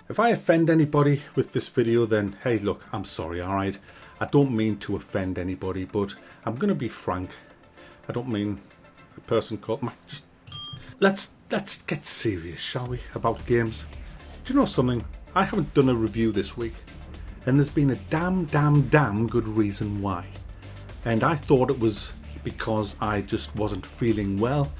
If I offend anybody with this video, then hey, look, I'm sorry, alright? I don't mean to offend anybody, but I'm going to be frank. I don't mean a person called... Just let's get serious, shall we, about games. Do you know something? I haven't done a review this week, and there's been a damn good reason why. And I thought it was because I just wasn't feeling well.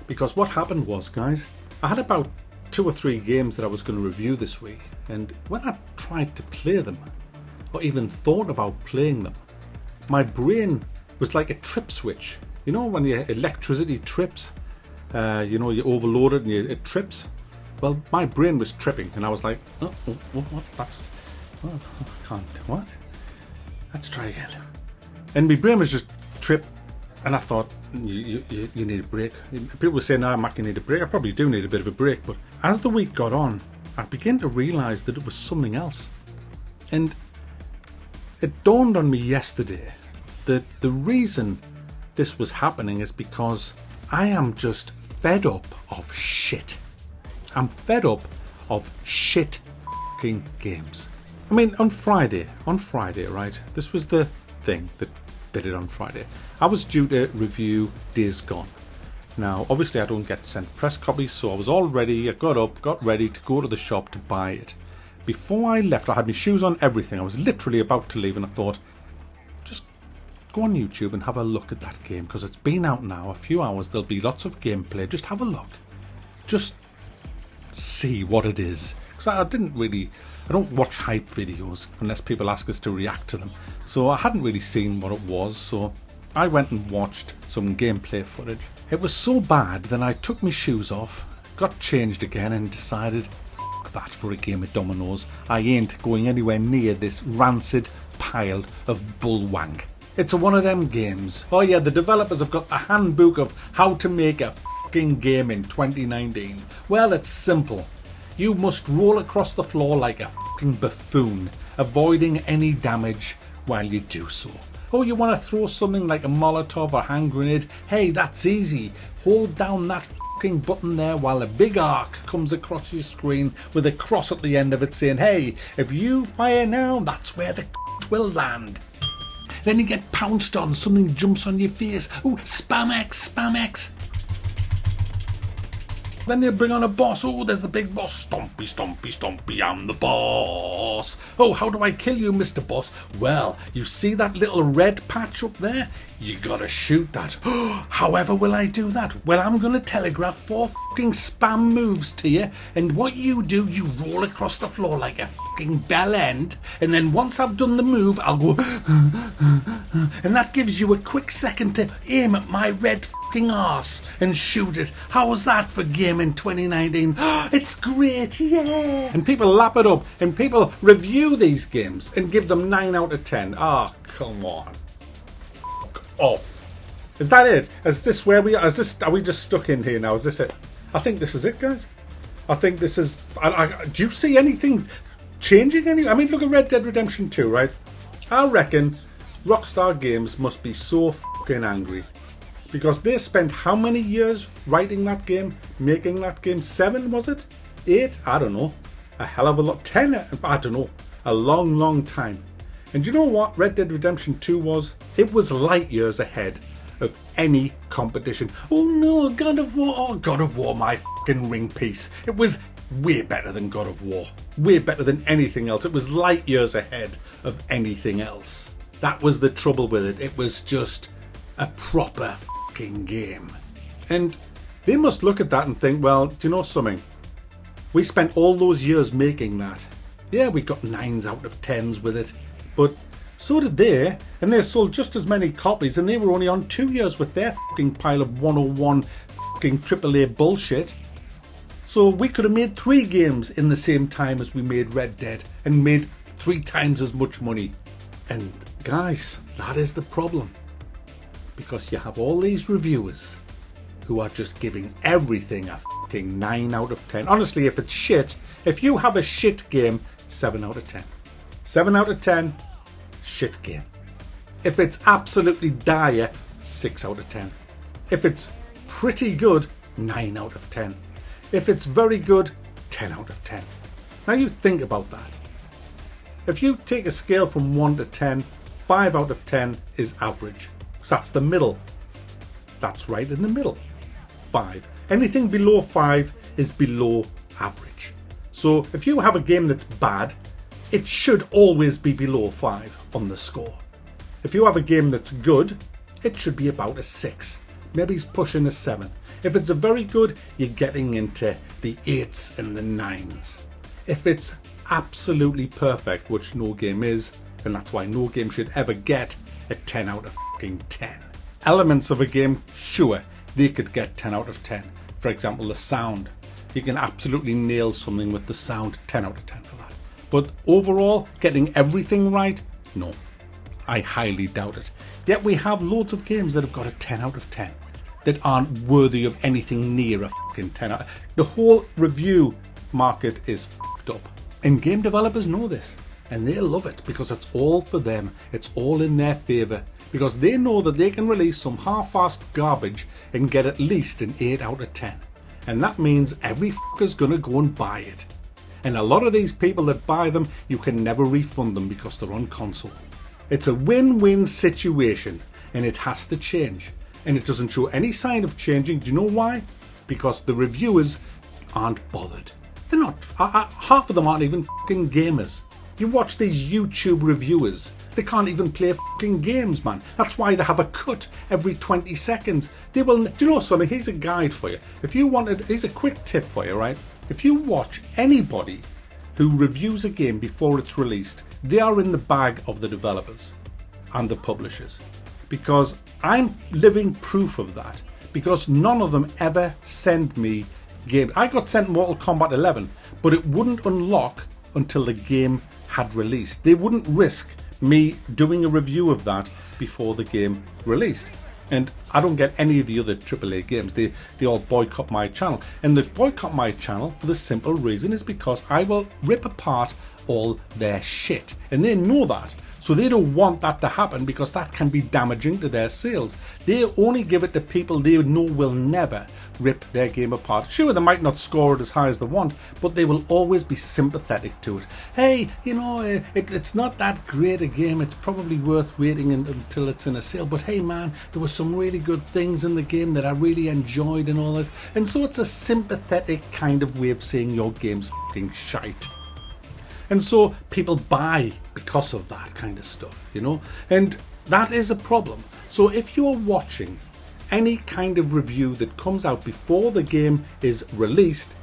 Because what happened was, guys, I had about 2 or 3 games that I was going to review this week, and when I tried to play them, or even thought about playing them, my brain was like a trip switch. You know when your electricity trips, you overload it and it trips? Well, my brain was tripping, and I was like, what? I can't, what? Let's try again. And my brain was just trip, and I thought, you need a break. People were saying, Mac, you need a break. I probably do need a bit of a break, but as the week got on, I began to realise that it was something else. And it dawned on me yesterday that the reason this was happening is because I am just fed up of shit. I'm fed up of shit fucking games. I mean, on Friday, right? This was the thing that did it on Friday. I was due to review Days Gone. Now, obviously I don't get sent press copies, so I was all ready. I got up, got ready to go to the shop to buy it. Before I left, I had my shoes on, everything. I was literally about to leave, and I thought, just go on YouTube and have a look at that game, because it's been out now a few hours. There'll be lots of gameplay. Just have a look. Just see what it is. Because I don't watch hype videos unless people ask us to react to them. So I hadn't really seen what it was, so I went and watched some gameplay footage. It was so bad that I took my shoes off, got changed again, and decided, fuck that for a game of dominoes. I ain't going anywhere near this rancid pile of bullwank. It's one of them games. Oh yeah, the developers have got the handbook of how to make a fucking game in 2019. Well, it's simple. You must roll across the floor like a fucking buffoon, avoiding any damage while you do so. Oh, you want to throw something like a Molotov or hand grenade? Hey, that's easy. Hold down that fucking button there while a big arc comes across your screen with a cross at the end of it saying, hey, if you fire now, that's where the will land. Then you get pounced on, something jumps on your face. Oh, spam X, spam X. Then they bring on a boss. Oh, there's the big boss. Stompy, stompy, stompy, I'm the boss. Oh, how do I kill you, Mr. Boss? Well, you see that little red patch up there? You gotta shoot that. However will I do that? Well, I'm gonna telegraph 4 fucking spam moves to you, and what you do, you roll across the floor like a fucking bell end, and then once I've done the move, I'll go and that gives you a quick second to aim at my red fucking arse and shoot it. How was that for game in 2019? It's great, yeah! And people lap it up, and people review these games and give them 9 out of 10. Ah, come on. Off. Is that it? Is this where we are? Are we just stuck in here now? Is this it? I think this is it, guys. I think this is... do you see anything changing? I mean, look at Red Dead Redemption 2, right? I reckon Rockstar Games must be so fucking angry. Because they spent how many years writing that game? Making that game? 7, was it? 8? I don't know. A hell of a lot. 10? I don't know. A long time. And you know what Red Dead Redemption 2 was? It was light years ahead of any competition. Oh no, God of War. Oh, God of War, my fucking ring piece. It was way better than God of War. Way better than anything else. It was light years ahead of anything else. That was the trouble with it. It was just a proper fucking game. And they must look at that and think, well, do you know something? We spent all those years making that. Yeah, we got 9s out of 10s with it. But so did they, and they sold just as many copies, and they were only on 2 years with their fucking pile of 101 fucking AAA bullshit. So we could have made 3 games in the same time as we made Red Dead, and made 3 times as much money. And guys, that is the problem. Because you have all these reviewers who are just giving everything a fucking 9 out of 10. Honestly, if it's shit, if you have a shit game, 7 out of 10. 7 out of 10, shit game. If it's absolutely dire, 6 out of 10. If it's pretty good, 9 out of 10. If it's very good, 10 out of 10. Now you think about that. If you take a scale from 1 to 10, 5 out of 10 is average. So that's the middle. That's right in the middle. 5. Anything below 5 is below average. So if you have a game that's bad, it should always be below 5 on the score. If you have a game that's good, it should be about a 6. Maybe it's pushing a 7. If it's a very good, you're getting into the 8s and the 9s. If it's absolutely perfect, which no game is, and that's why no game should ever get a 10 out of 10. Elements of a game, sure, they could get 10 out of 10. For example, the sound. You can absolutely nail something with the sound, 10 out of 10 for that. But overall, getting everything right, no. I highly doubt it. Yet we have loads of games that have got a 10 out of 10 that aren't worthy of anything near a 10 out. The whole review market is up. And game developers know this. And they love it because it's all for them. It's all in their favour. Because they know that they can release some half-assed garbage and get at least an 8 out of 10. And that means every fucker's gonna go and buy it. And a lot of these people that buy them, you can never refund them because they're on console. It's a win-win situation, and it has to change. And it doesn't show any sign of changing. Do you know why? Because the reviewers aren't bothered. They're not. Half of them aren't even fucking gamers. You watch these YouTube reviewers, they can't even play fucking games, man. That's why they have a cut every 20 seconds. They will. Do you know something? Here's a guide for you. Here's a quick tip for you, right? If you watch anybody who reviews a game before it's released, they are in the bag of the developers and the publishers. Because I'm living proof of that. Because none of them ever send me games. I got sent Mortal Kombat 11, but it wouldn't unlock until the game had released. They wouldn't risk me doing a review of that before the game released. And I don't get any of the other AAA games. They all boycott my channel. And they boycott my channel for the simple reason is because I will rip apart all their shit. And they know that. So they don't want that to happen because that can be damaging to their sales. They only give it to people they know will never rip their game apart. Sure, they might not score it as high as they want, but they will always be sympathetic to it. Hey, it's not that great a game. It's probably worth waiting until it's in a sale. But hey, man, there were some really good things in the game that I really enjoyed and all this. And so it's a sympathetic kind of way of saying your game's fucking shite. And so people buy because of that kind of stuff, and that is a problem. So if you are watching any kind of review that comes out before the game is released,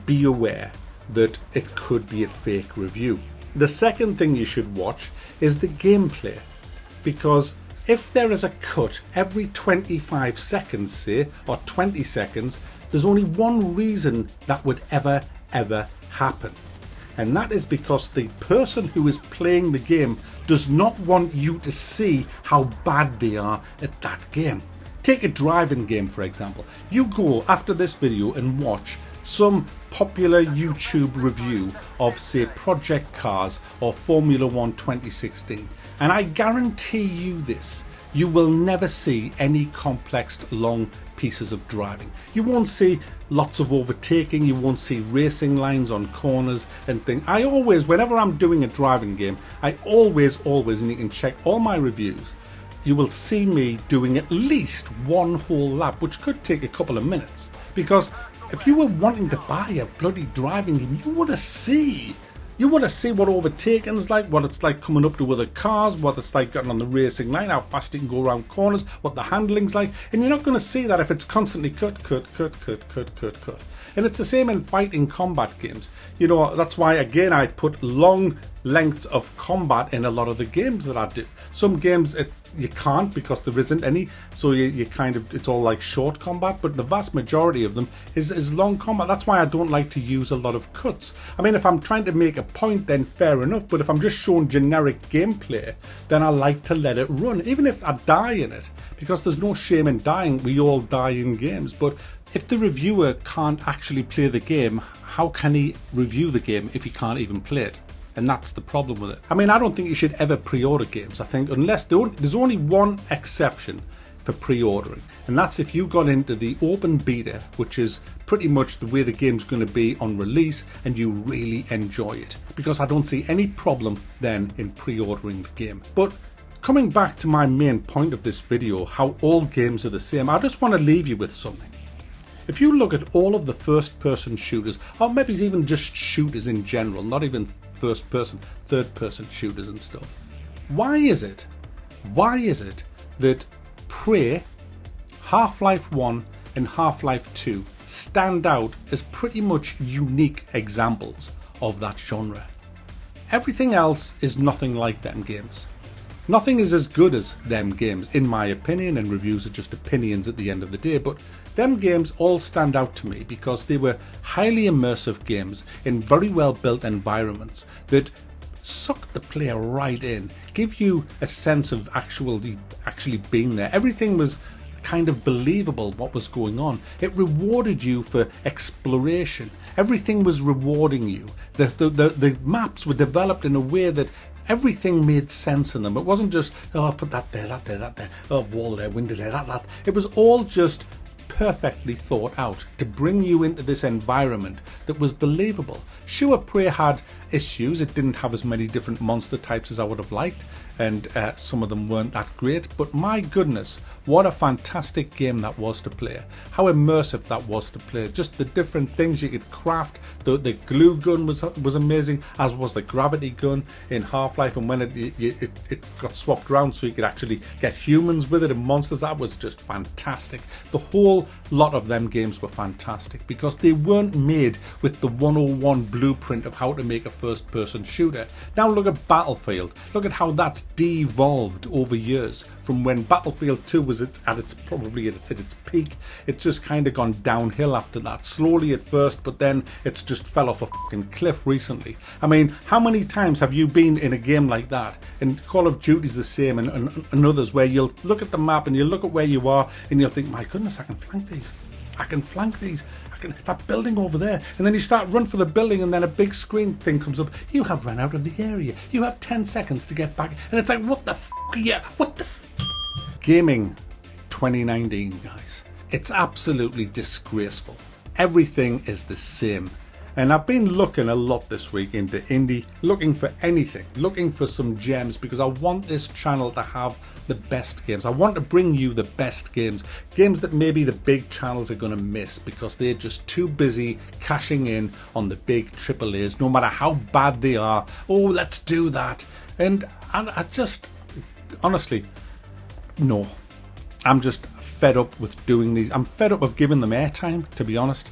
be aware that it could be a fake review. The second thing you should watch is the gameplay, because if there is a cut every 25 seconds, say, or 20 seconds, there's only one reason that would ever happen. And that is because the person who is playing the game does not want you to see how bad they are at that game. Take a driving game, for example. You go after this video and watch some popular YouTube review of, say, Project Cars or Formula 1 2016. And I guarantee you this, you will never see any complex, long pieces of driving. You won't see lots of overtaking, you won't see racing lines on corners and things. Whenever I'm doing a driving game, I always, and you can check all my reviews, you will see me doing at least one whole lap, which could take a couple of minutes. Because if you were wanting to buy a bloody driving game, you want to see what overtaking's like, what it's like coming up to other cars, what it's like getting on the racing line, how fast you can go around corners, what the handling's like. And you're not going to see that if it's constantly cut. And it's the same in fighting combat games. That's why, again, I put long lengths of combat in a lot of the games that I do. Some games you can't because there isn't any, so you kind of, it's all like short combat, but the vast majority of them is long combat. That's why I don't like to use a lot of cuts. I mean, if I'm trying to make a point, then fair enough, but if I'm just showing generic gameplay, then I like to let it run, even if I die in it, because there's no shame in dying. We all die in games. But if the reviewer can't actually play the game, how can he review the game if he can't even play it? And that's the problem with it. I mean, I don't think you should ever pre-order games. I think unless there's only one exception, for pre-ordering, and that's if you got into the open beta, which is pretty much the way the game's going to be on release, and you really enjoy it, because I don't see any problem then in pre-ordering the game. But coming back to my main point of this video, how all games are the same, I just want to leave you with something. If you look at all of the first-person shooters, or maybe even just shooters in general, not even first-person, third-person shooters and stuff, why is it that Prey, Half-Life 1 and Half-Life 2 stand out as pretty much unique examples of that genre? Everything else is nothing like them games. Nothing is as good as them games, in my opinion, and reviews are just opinions at the end of the day, but them games all stand out to me because they were highly immersive games in very well built environments that suck the player right in, give you a sense of actually being there. Everything was kind of believable what was going on. It rewarded you for exploration. Everything was rewarding you. The maps were developed in a way that everything made sense in them. It wasn't just, oh, I'll put that there, that there, that there, oh, wall there, window there, that. It was all just perfectly thought out to bring you into this environment that was believable. Sure, Prey had issues. It didn't have as many different monster types as I would have liked, and some of them weren't that great, but my goodness, what a fantastic game that was to play. How immersive that was to play. Just the different things you could craft. The glue gun was amazing, as was the gravity gun in Half-Life, and when it got swapped around so you could actually get humans with it and monsters. That was just fantastic. The whole lot of them games were fantastic because they weren't made with the 101 blueprint of how to make a first-person shooter. Now look at Battlefield. Look at how that's devolved over years. From when Battlefield 2 was at its peak, it's just kind of gone downhill after that. Slowly at first, but then it's just fell off a fucking cliff recently. I mean, how many times have you been in a game like that? And Call of Duty's the same, and others, where you'll look at the map and you'll look at where you are and you'll think, my goodness, I can flank these. That building over there, and then you start run for the building, and then a big screen thing comes up. You have run out of the area. You have 10 seconds to get back, and it's like, what the f*** are you? What the f***? Gaming 2019, guys. It's absolutely disgraceful. Everything is the same. And I've been looking a lot this week into indie, looking for anything, looking for some gems, because I want this channel to have the best games. I want to bring you the best games that maybe the big channels are going to miss because they're just too busy cashing in on the big AAAs, no matter how bad they are. Oh, let's do that. And I just, honestly, no. I'm just fed up with doing these. I'm fed up of giving them airtime, to be honest.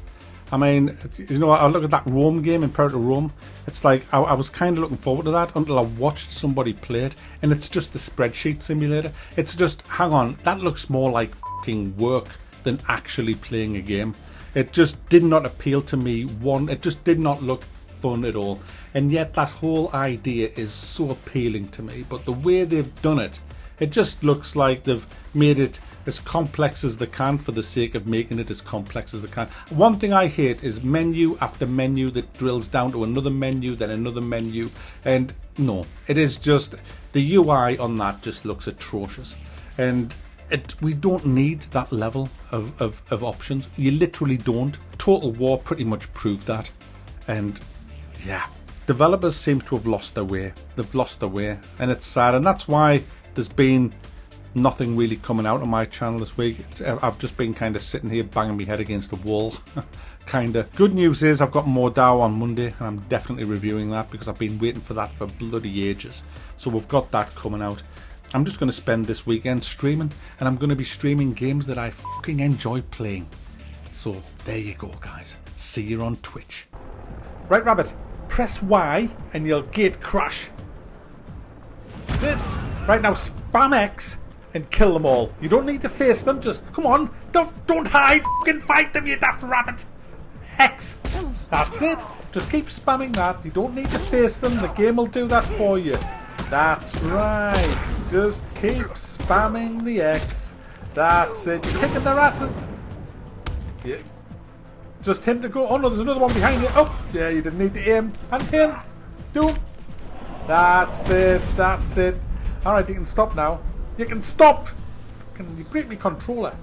I mean, you know, I look at that Rome game, Imperator Rome. It's like, I was kind of looking forward to that until I watched somebody play it, and it's just the spreadsheet simulator. It's just, hang on, that looks more like fucking work than actually playing a game. It just did not appeal to me. It just did not look fun at all. And yet that whole idea is so appealing to me. But the way they've done it, it just looks like they've made it as complex as they can for the sake of making it as complex as they can. One thing I hate is menu after menu that drills down to another menu, then another menu. And no, it is just, the UI on that just looks atrocious. And we don't need that level of options. You literally don't. Total War pretty much proved that. And yeah, developers seem to have lost their way. They've lost their way, and it's sad. And that's why there's been nothing really coming out on my channel this week. I've just been kind of sitting here banging my head against the wall. Kind of. Good news is I've got more DAO on Monday, and I'm definitely reviewing that because I've been waiting for that for bloody ages. So we've got that coming out. I'm just going to spend this weekend streaming, and I'm going to be streaming games that I fucking enjoy playing. So there you go, guys. See you on Twitch. Right, Rabbit, press Y and you'll gate crash. That's it. Right now, spam X and kill them all. You don't need to face them, just come on, don't hide, fucking fight them, you daft rabbit. X. That's it. Just keep spamming that. You don't need to face them, the game will do that for you. That's right. Just keep spamming the X. That's it. You're kicking their asses. Yeah. Just him to go. Oh no, there's another one behind you. Oh, yeah, you didn't need to aim. And him. Do him. That's it. That's it. Alright, you can stop now. You can stop! You break my controller.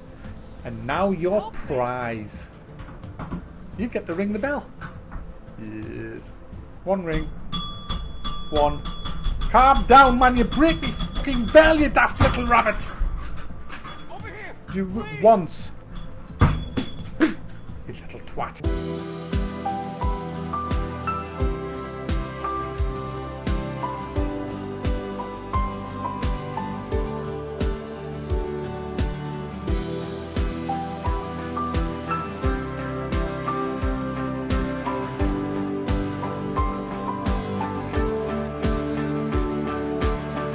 And now your prize. You get to ring the bell. Yes. One ring. One. Calm down, man. You break me fucking bell, you daft little rabbit. Over here. Do it once. You little twat.